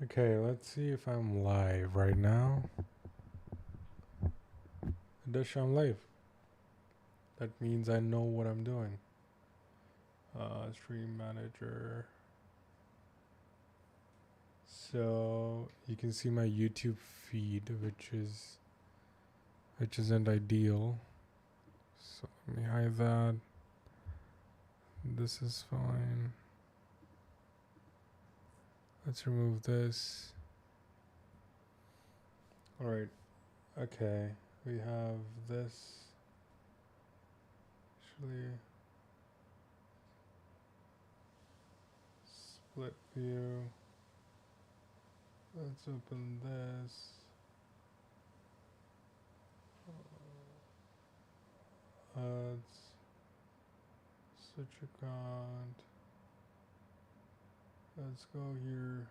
Okay, let's see if I'm live right now. It does show I'm live. That means I know what I'm doing. Stream manager. So you can see my YouTube feed, which isn't ideal. So let me hide that. This is fine. Let's remove this. Alright, okay. We have this. Actually, split view. Let's open this. Let's switch account. Let's go here.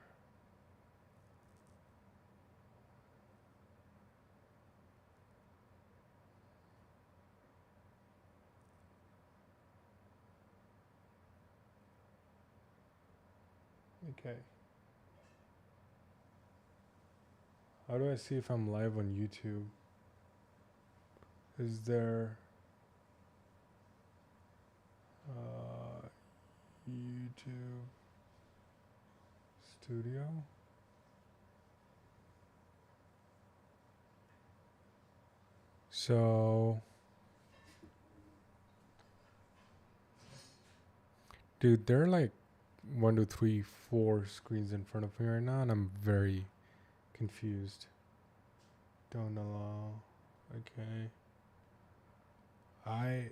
Okay. How do I see if I'm live on YouTube? Is there YouTube Studio? So, dude, there are like 1, 2, 3, 4 screens in front of me right now, and I'm very confused. Don't allow. Okay. I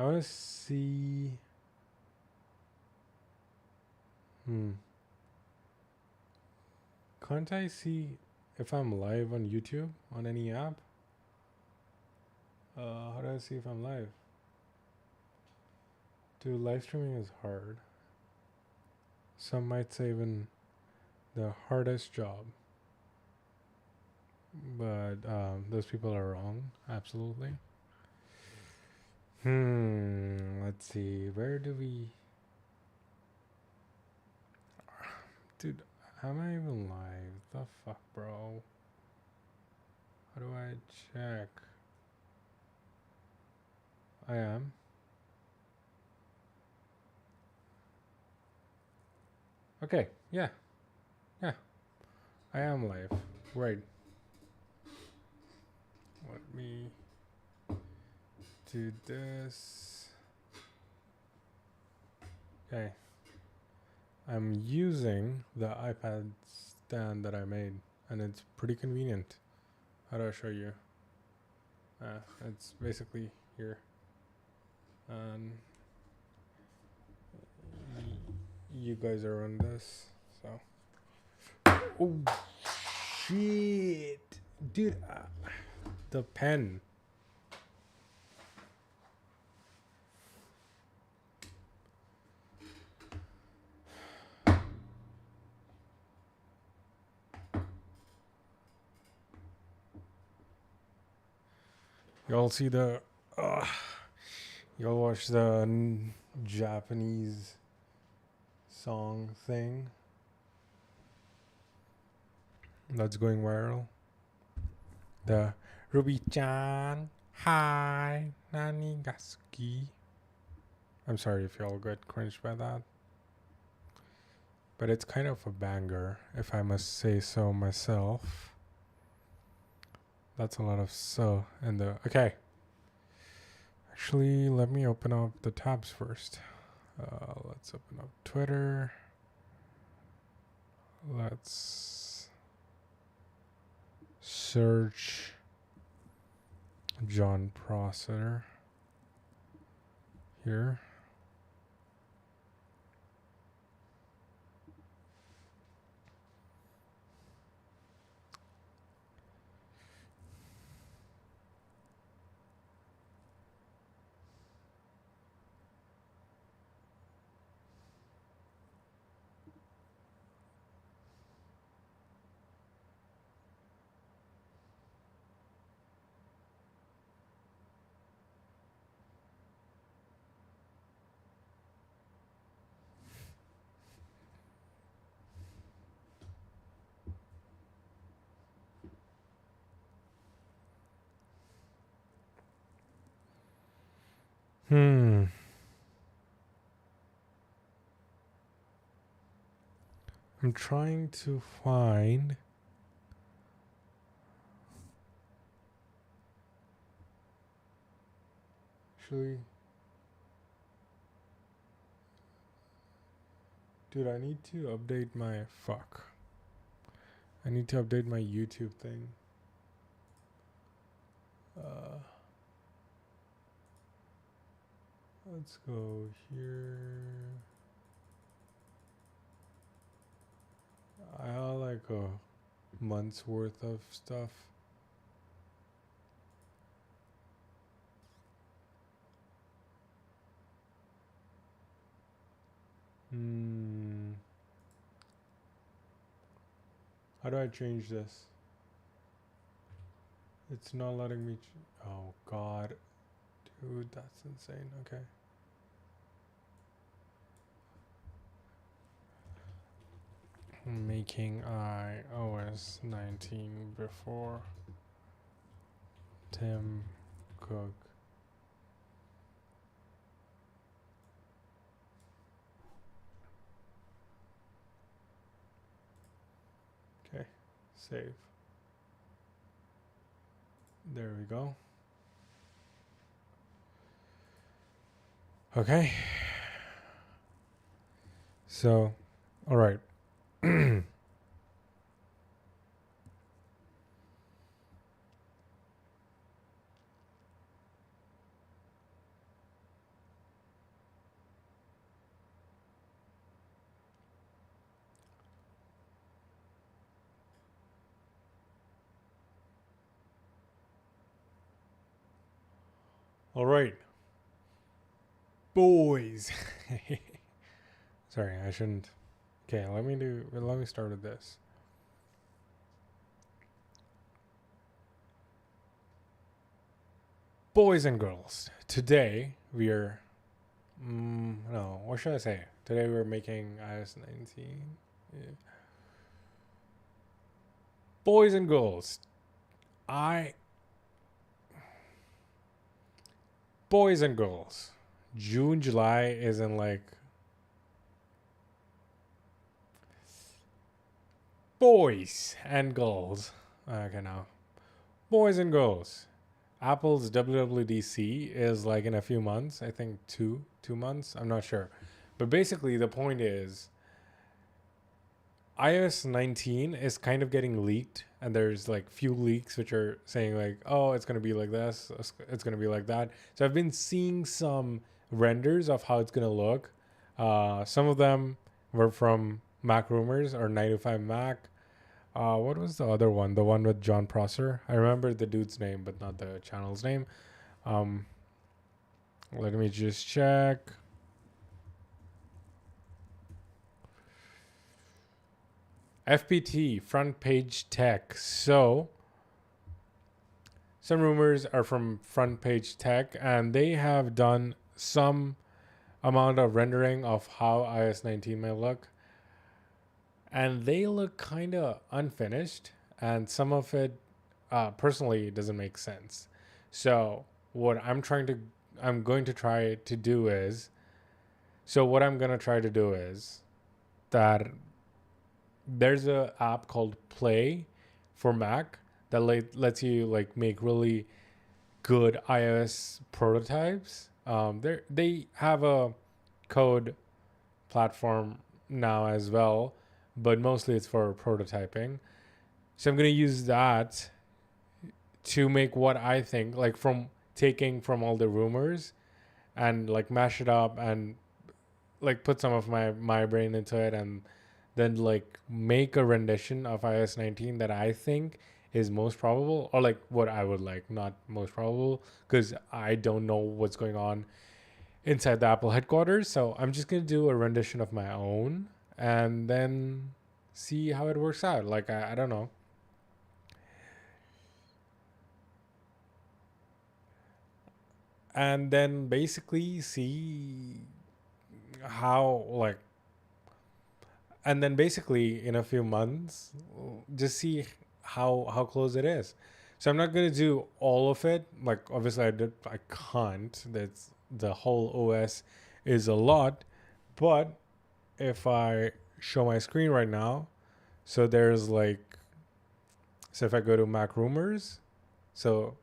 want to see. Can't I see if I'm live on YouTube on any app? How do I see if I'm live? Dude, live streaming is hard. Some might say even the hardest job. But those people are wrong. Absolutely. Let's see. Where do we... Dude, am I even live? The fuck, bro? How do I check? I am. Okay, yeah. Yeah. I am live. Right. Let me do this. Okay. I'm using the iPad stand that I made, and it's pretty convenient. How do I show you? It's basically here. And you guys are on this, so. Oh, shit. Dude, the pen. Y'all see the... y'all watch the Japanese song thing that's going viral? The Ruby-chan, hi, nani ga suki? I'm sorry if y'all get cringed by that. But it's kind of a banger, if I must say so myself. That's a lot of so in the... Okay. Actually, let me open up the tabs first. Let's open up Twitter. Let's search John Prosser here. I'm trying to find. Actually, dude, I need to update my fuck. I need to update my YouTube thing. Let's go here. I have like a month's worth of stuff. How do I change this? It's not letting me. Oh god, dude, that's insane. Okay. Making iOS 19 before Tim Cook. Okay, save. There we go. Okay. So, all right. All right. Boys. Sorry, I shouldn't. Okay, let me start with this. Boys and girls, today we are no, what should I say? Today we're making iOS 19. Yeah. Boys and girls, boys and girls. June, July isn't like boys and girls. Okay, now boys and girls. Apple's WWDC is like in a few months. I think two months. I'm not sure, but basically the point is iOS 19 is kind of getting leaked, and there's like few leaks which are saying like, oh, it's gonna be like this, it's gonna be like that. So I've been seeing some renders of how it's gonna look. Some of them were from Mac Rumors or 905 Mac. What was the other one? The one with John Prosser. I remember the dude's name, but not the channel's name. Let me just check. FPT, Front Page Tech. So, some rumors are from Front Page Tech, and they have done some amount of rendering of how iOS 19 may look. And they look kind of unfinished, and some of it personally doesn't make sense. So, what I'm going to try to do is, that there's a app called Play for Mac that lets you like make really good iOS prototypes. They have a code platform now as well, but mostly it's for prototyping. So I'm gonna use that to make what I think, like from taking from all the rumors and like mash it up and like put some of my brain into it, and then like make a rendition of iOS 19 that I think is most probable, or like what I would like, not most probable, because I don't know what's going on inside the Apple headquarters. So I'm just gonna do a rendition of my own and then see how it works out. Like I don't know. And then basically see how like and then basically in a few months just see how close it is. So I'm not going to do all of it, like obviously I can't, that's the whole OS is a lot. But if I show my screen right now, so there's like, so if I go to Mac Rumors, so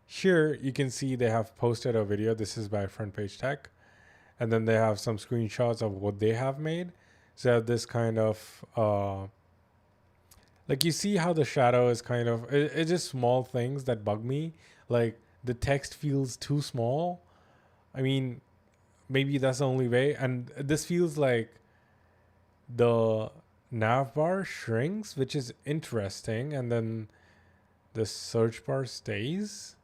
here you can see they have posted a video. This is by Front Page Tech. And then they have some screenshots of what they have made. So they have this kind of, like you see how the shadow is kind of, it's just small things that bug me. Like the text feels too small. I mean, maybe that's the only way. And this feels like the nav bar shrinks, which is interesting. And then the search bar stays.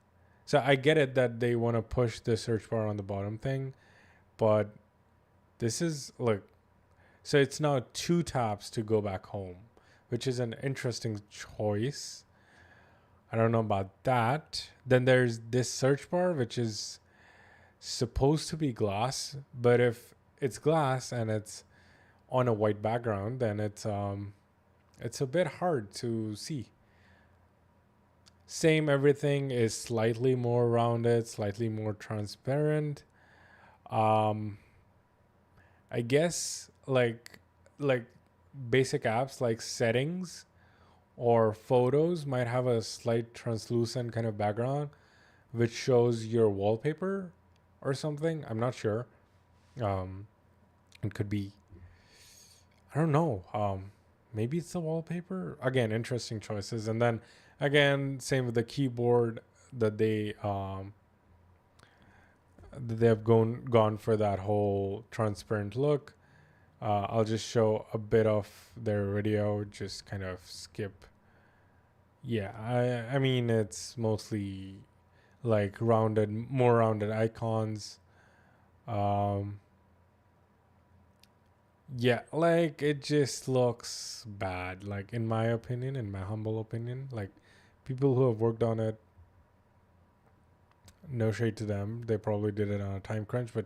So I get it that they want to push the search bar on the bottom thing, but this is like, so it's now 2 taps to go back home, which is an interesting choice. I don't know about that. Then there's this search bar, which is supposed to be glass, but if it's glass and it's on a white background, then it's a bit hard to see. Same, everything is slightly more rounded, slightly more transparent. I guess like basic apps like settings or photos might have a slight translucent kind of background which shows your wallpaper or something. I'm not sure. It could be, I don't know. Maybe it's the wallpaper. Again, interesting choices. And then again, same with the keyboard that they have gone for that whole transparent look. I'll just show a bit of their video, just kind of skip. Yeah, I mean it's mostly like more rounded icons. Um, yeah, like it just looks bad. Like in my opinion, in my humble opinion, like people who have worked on it, no shade to them. They probably did it on a time crunch, but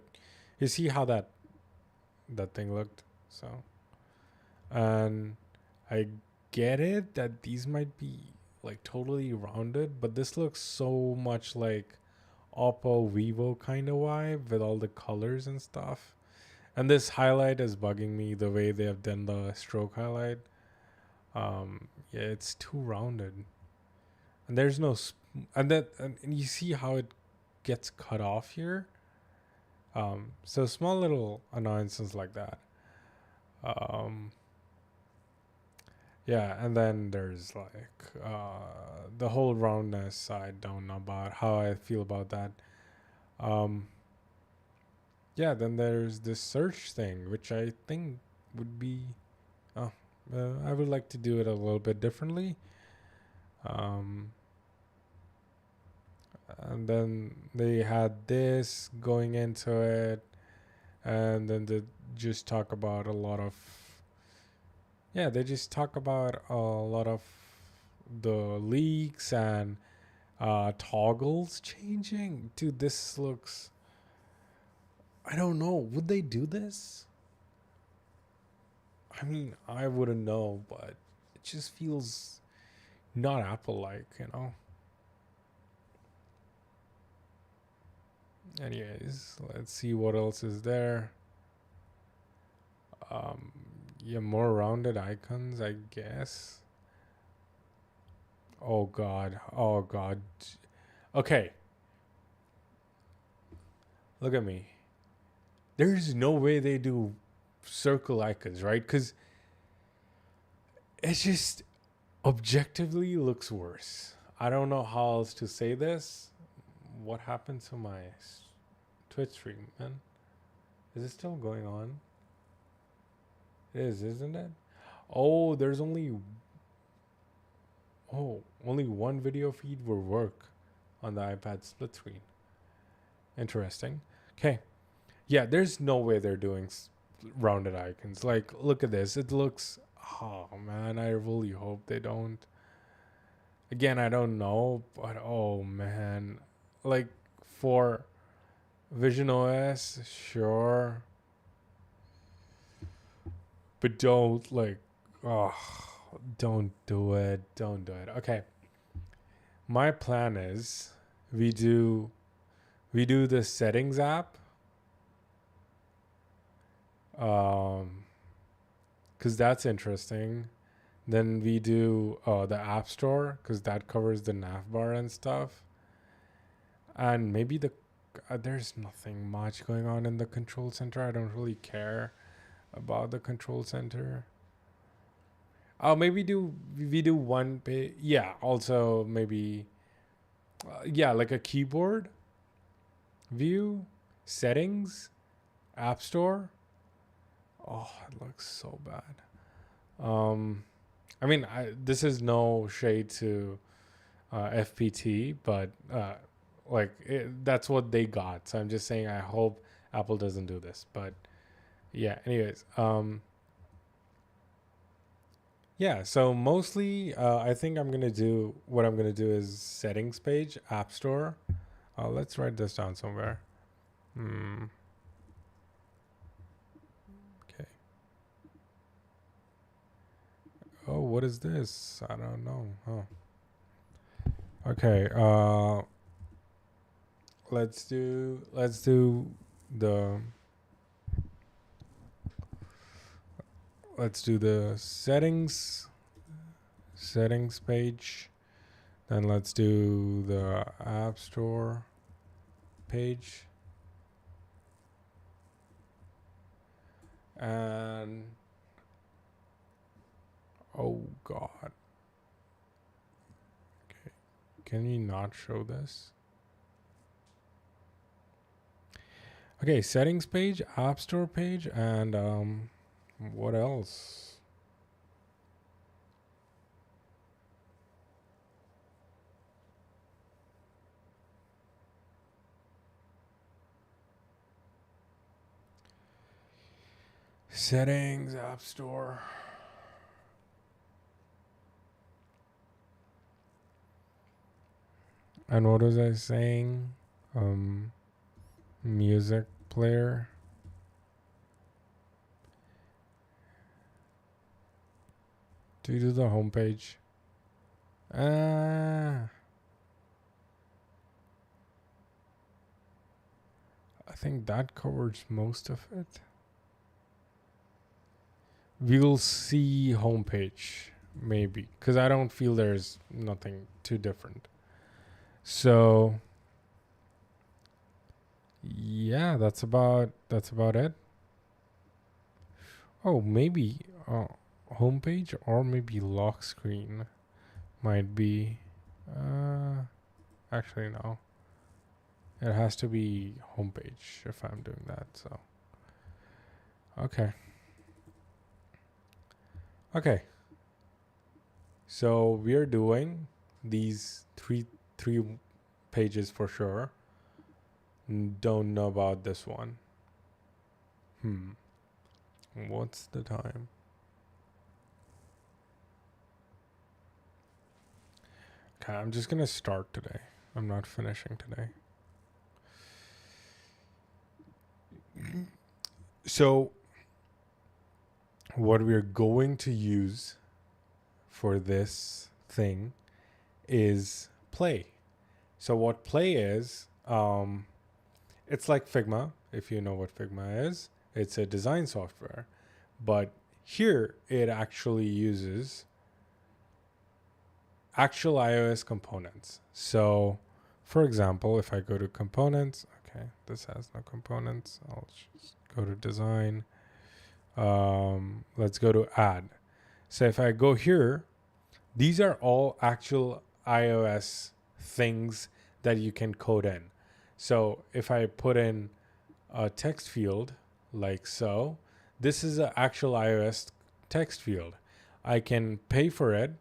you see how that thing looked. So, and I get it that these might be like totally rounded, but this looks so much like Oppo Vivo kind of vibe with all the colors and stuff. And this highlight is bugging me the way they have done the stroke highlight. Yeah, it's too rounded, and there's no and you see how it gets cut off here. So small little annoyances like that. Um, yeah, and then there's like the whole roundness. I don't know about how I feel about that. Um, yeah, then there's this search thing, which I think would be. Oh, I would like to do it a little bit differently. Um, and then they had this going into it, and then they just talk about a lot of. Yeah, they just talk about a lot of the leaks and toggles changing. Dude, this looks. I don't know. Would they do this? I mean, I wouldn't know, but it just feels not Apple like, you know? Anyways, let's see what else is there. Um, yeah, more rounded icons, I guess. Oh god. Oh god. Okay. Look at me. There's no way they do circle icons, right? Because it just objectively looks worse. I don't know how else to say this. What happened to my Twitch stream, man? Is it still going on? It is, isn't it? Oh, there's only one video feed will work on the iPad split screen. Interesting. Okay. Yeah, there's no way they're doing rounded icons. Like, look at this. It looks. Oh man, I really hope they don't. Again, I don't know, but oh man, like for Vision OS, sure, but don't like. Oh, don't do it. Don't do it. Okay. My plan is we do we do the settings app, because that's interesting. Then we do the app store, because that covers the nav bar and stuff. And maybe there's nothing much going on in the control center. I don't really care about the control center. Oh, maybe we do one page. Yeah, also maybe yeah, like a keyboard view, settings, app store. Oh, it looks so bad. I mean, this is no shade to FPT, but that's what they got. So I'm just saying I hope Apple doesn't do this. But yeah, anyways, yeah. So mostly, I think I'm gonna do what I'm gonna do is settings page, App Store. Let's write this down somewhere. Okay. Oh, what is this? I don't know. Oh. Okay. Let's do the settings page. Then let's do the App Store page. And oh god. Okay. Can we not show this? Okay, settings page, App Store page, and what else? Settings, App Store. And what was I saying? Music player. Do you do the homepage? I think that covers most of it. We'll see homepage maybe, because I don't feel there's nothing too different. So yeah, that's about it. Oh, maybe homepage or maybe lock screen might be. Actually, no. It has to be homepage if I'm doing that. So okay. Okay. So we're doing these three pages for sure. Don't know about this one. What's the time? Okay, I'm just gonna start today. I'm not finishing today. So what we're going to use for this thing is Play. So what Play is, it's like Figma, if you know what Figma is. It's a design software. But here it actually uses actual iOS components. So for example, if I go to components, okay, this has no components. I'll just go to design. Let's go to add. So if I go here, these are all actual iOS things that you can code in. So if I put in a text field like so, this is an actual iOS text field. I can pay for it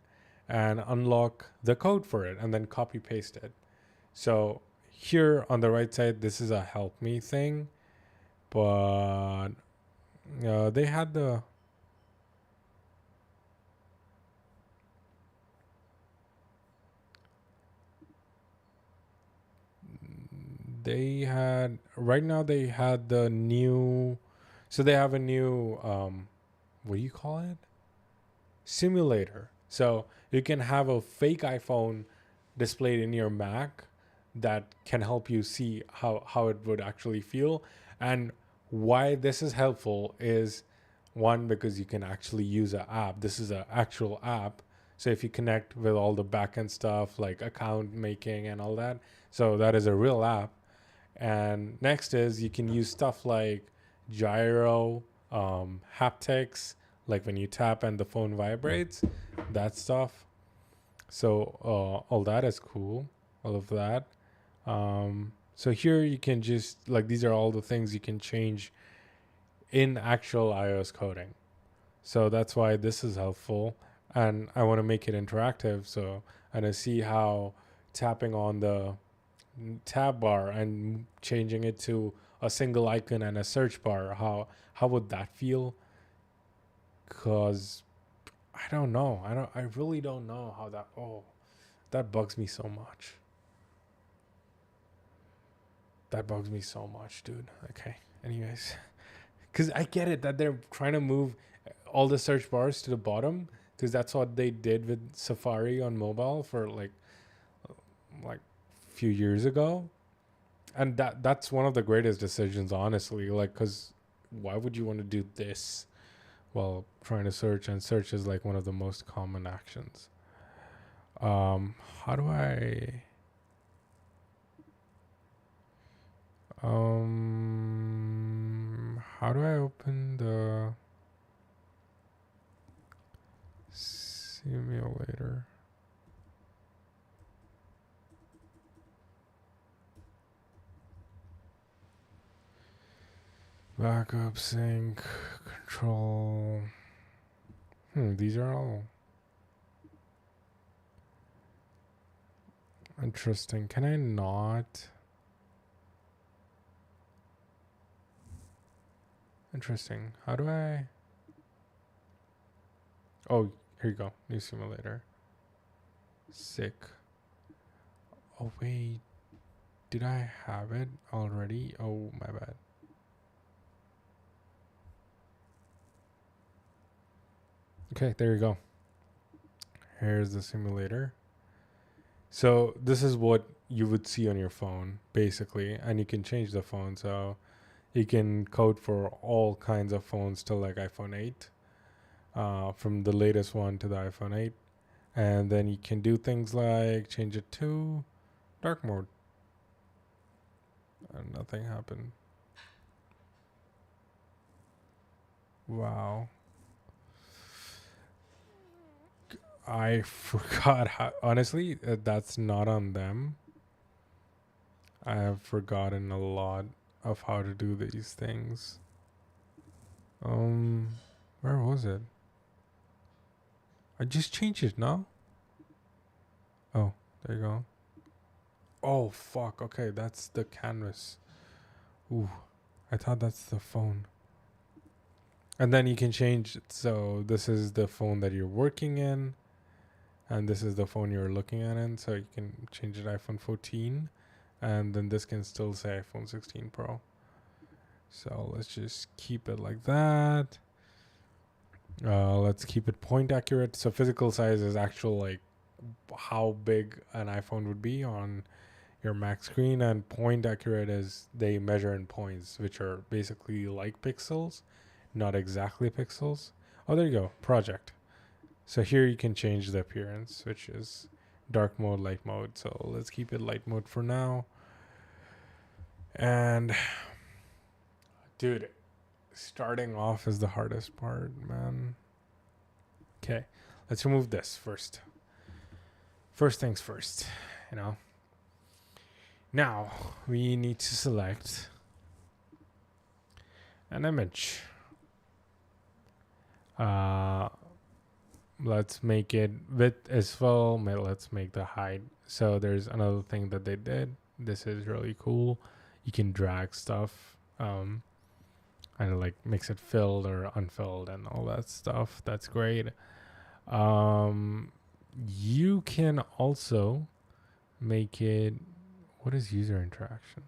and unlock the code for it and then copy paste it. So here on the right side, this is a help me thing, but they had right now they had the new, so they have a new what do you call it, simulator. So you can have a fake iPhone displayed in your Mac that can help you see how it would actually feel. And why this is helpful is, one, because you can actually use an app. This is an actual app. So if you connect with all the backend stuff like account making and all that, so that is a real app. And next is you can use stuff like gyro, haptics, like when you tap and the phone vibrates, that stuff. So all that is cool, all of that. So here you can just like, these are all the things you can change in actual iOS coding. So that's why this is helpful. And I want to make it interactive. So, and I see how tapping on the tab bar and changing it to a single icon and a search bar, how would that feel? Cause I don't know. I really don't know how that, that bugs me so much. That bugs me so much, dude. Okay. Anyways, because I get it that they're trying to move all the search bars to the bottom, because that's what they did with Safari on mobile for like a few years ago, and that's one of the greatest decisions, honestly. Like, because why would you want to do this while trying to search? And search is like one of the most common actions. How do I? How do I open the simulator? Backup, sync, control. These are all interesting. Can I not? Interesting. How do I? Oh, here you go. New simulator. Sick. Oh, wait. Did I have it already? Oh, my bad. Okay, there you go. Here's the simulator. So this is what you would see on your phone, basically. And you can change the phone. So you can code for all kinds of phones to like iPhone 8. From the latest one to the iPhone 8. And then you can do things like change it to dark mode. And nothing happened. Wow. I forgot how, honestly, that's not on them. I have forgotten a lot of how to do these things. Where was it? I just changed it now. Oh, there you go. Oh, fuck. Okay, that's the canvas. Ooh, I thought that's the phone. And then you can change it. So this is the phone that you're working in, and this is the phone you're looking at in. So you can change it iPhone 14, and then this can still say iPhone 16 Pro. So let's just keep it like that. Let's keep it point accurate. So physical size is actual, like how big an iPhone would be on your Mac screen, and point accurate is they measure in points, which are basically like pixels, not exactly pixels. Oh, there you go. Project. So here you can change the appearance, which is dark mode, light mode. So let's keep it light mode for now. And dude, starting off is the hardest part, man. Okay, let's remove this first. First things first, you know. Now we need to select an image. Let's make it width as well. Let's make the height. So there's another thing that they did. This is really cool. You can drag stuff, and like makes it filled or unfilled and all that stuff. That's great. You can also make it. What is user interaction?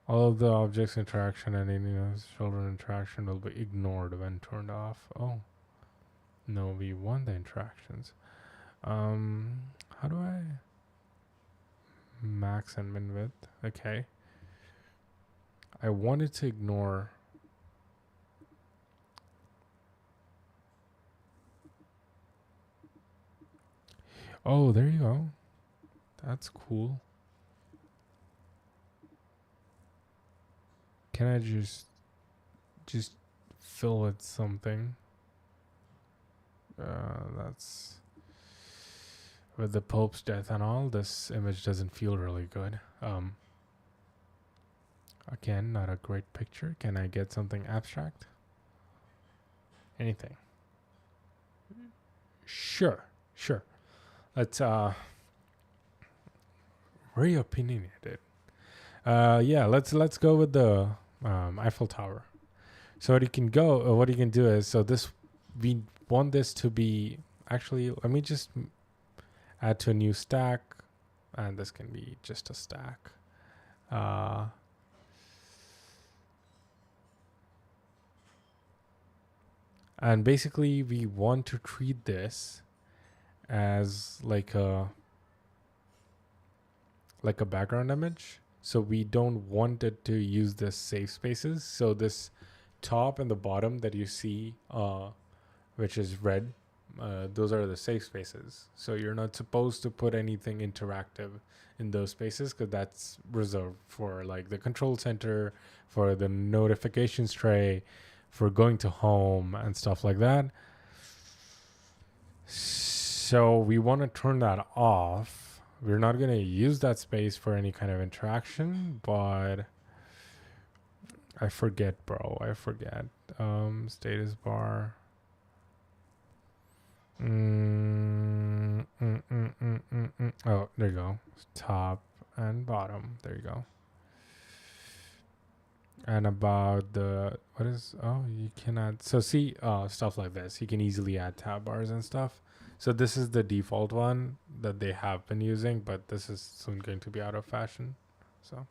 All of the objects interaction and any children interaction will be ignored when turned off. Oh. No, we want the interactions. How do I max and min width. Okay. I wanted to ignore. Oh, there you go. That's cool. Can I just fill with something? That's with the Pope's death and all. This image doesn't feel really good. Again, not a great picture. Can I get something abstract? Anything? Sure. Let's very opinionated. Yeah, let's go with the Eiffel Tower. So what you can do is, so this, we want this to be, actually, let me just add to a new stack, and this can be just a stack. And basically we want to treat this as like a background image. So we don't want it to use the safe spaces. So this top and the bottom that you see, which is red, those are the safe spaces. So you're not supposed to put anything interactive in those spaces, because that's reserved for like the control center, for the notifications tray, for going to home and stuff like that. So we want to turn that off. We're not going to use that space for any kind of interaction, but I forget, bro. I forget. Status bar. Oh, there you go. Top and bottom. There you go. And about the, what is, oh, you can add, so see, stuff like this. You can easily add tab bars and stuff. So this is the default one that they have been using, but this is soon going to be out of fashion. So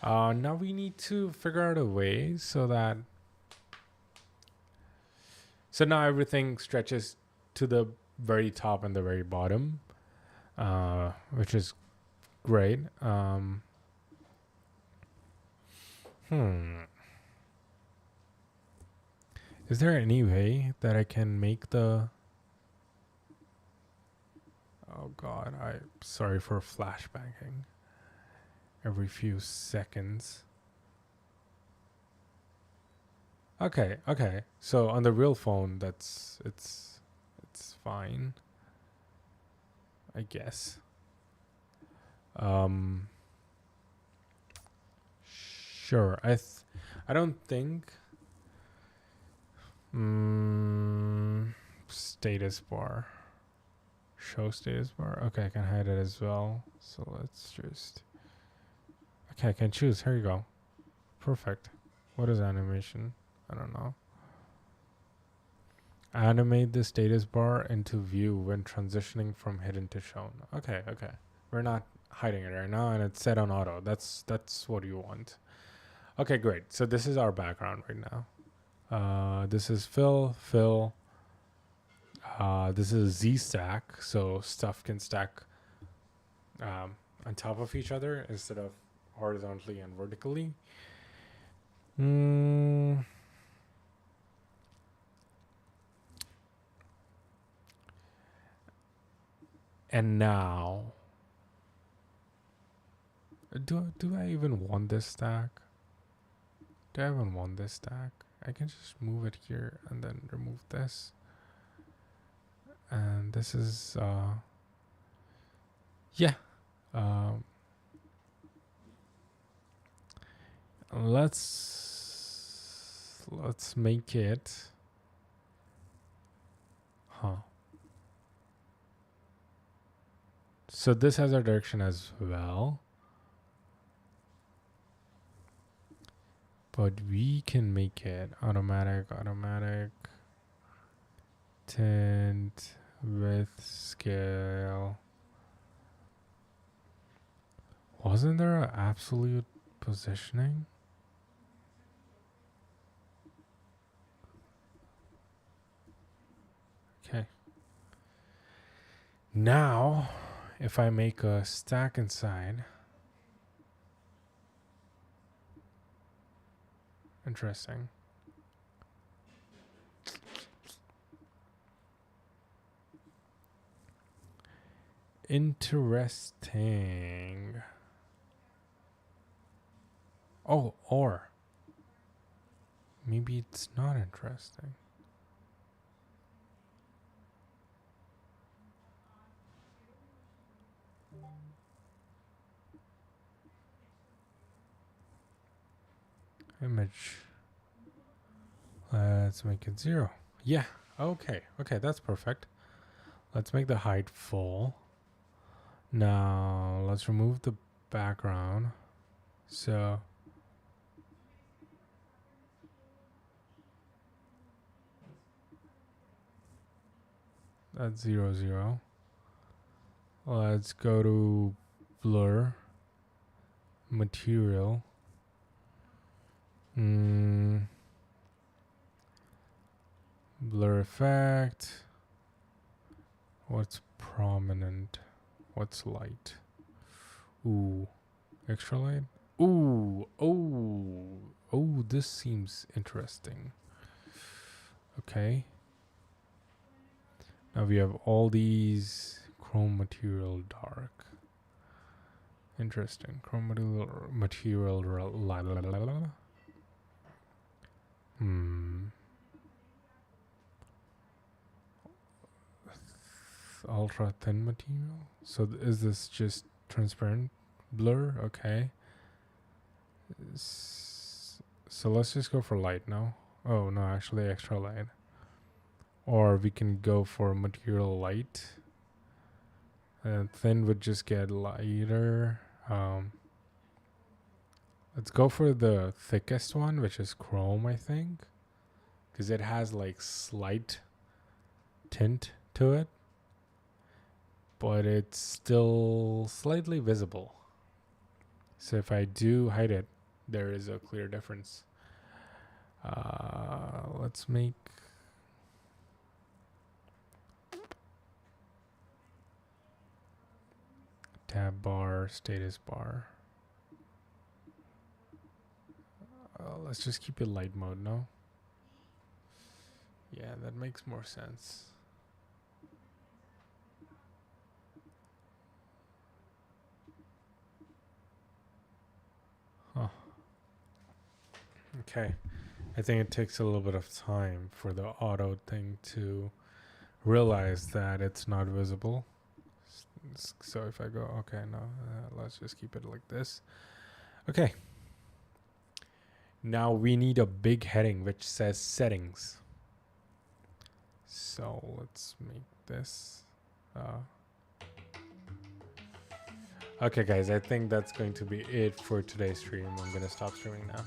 now we need to figure out a way so that, so now everything stretches to the very top and the very bottom, which is great. Is there any way that I can make the, oh god, I'm sorry for flashbanging every few seconds. Okay. So on the real phone, it's fine, I guess. Sure. I don't think status bar. Show status bar. Okay, I can hide it as well. So let's just, okay, I can choose. Here you go. Perfect. What is animation? I don't know. Animate the status bar into view when transitioning from hidden to shown. Okay. We're not hiding it right now, and it's set on auto. That's what you want. Okay, great. So this is our background right now. This is fill. This is Z stack, so stuff can stack on top of each other instead of horizontally and vertically. And now, do I even want this stack? Do I even want this stack? I can just move it here and then remove this. And this is yeah. Let's make it, so this has our direction as well, but we can make it automatic tint with scale. Wasn't there an absolute positioning? Okay. Now if I make a stack inside, interesting. Interesting. Oh, or maybe it's not interesting. Image. Let's make it 0. Yeah. Okay. Okay, that's perfect. Let's make the height full. Now, let's remove the background. So, that's 0, 0. Let's go to blur, material. Blur effect. What's prominent? What's light? Ooh, extra light? Ooh, oh, this seems interesting. Okay. Now we have all these chrome material dark. Interesting. Chrome material ultra thin material. So is this just transparent blur? Okay. So let's just go for light now. Oh no, actually extra light. Or we can go for material light. And thin would just get lighter. Let's go for the thickest one, which is chrome, I think. Because it has like slight tint to it. But it's still slightly visible. So if I do hide it, there is a clear difference. Let's make tab bar, status bar. Let's just keep it light mode now. Yeah, that makes more sense. Huh. Okay. I think it takes a little bit of time for the auto thing to realize that it's not visible. So if I go, okay, no, let's just keep it like this. Okay. Now we need a big heading which says settings. So let's make this. Okay, guys, I think that's going to be it for today's stream. I'm going to stop streaming now.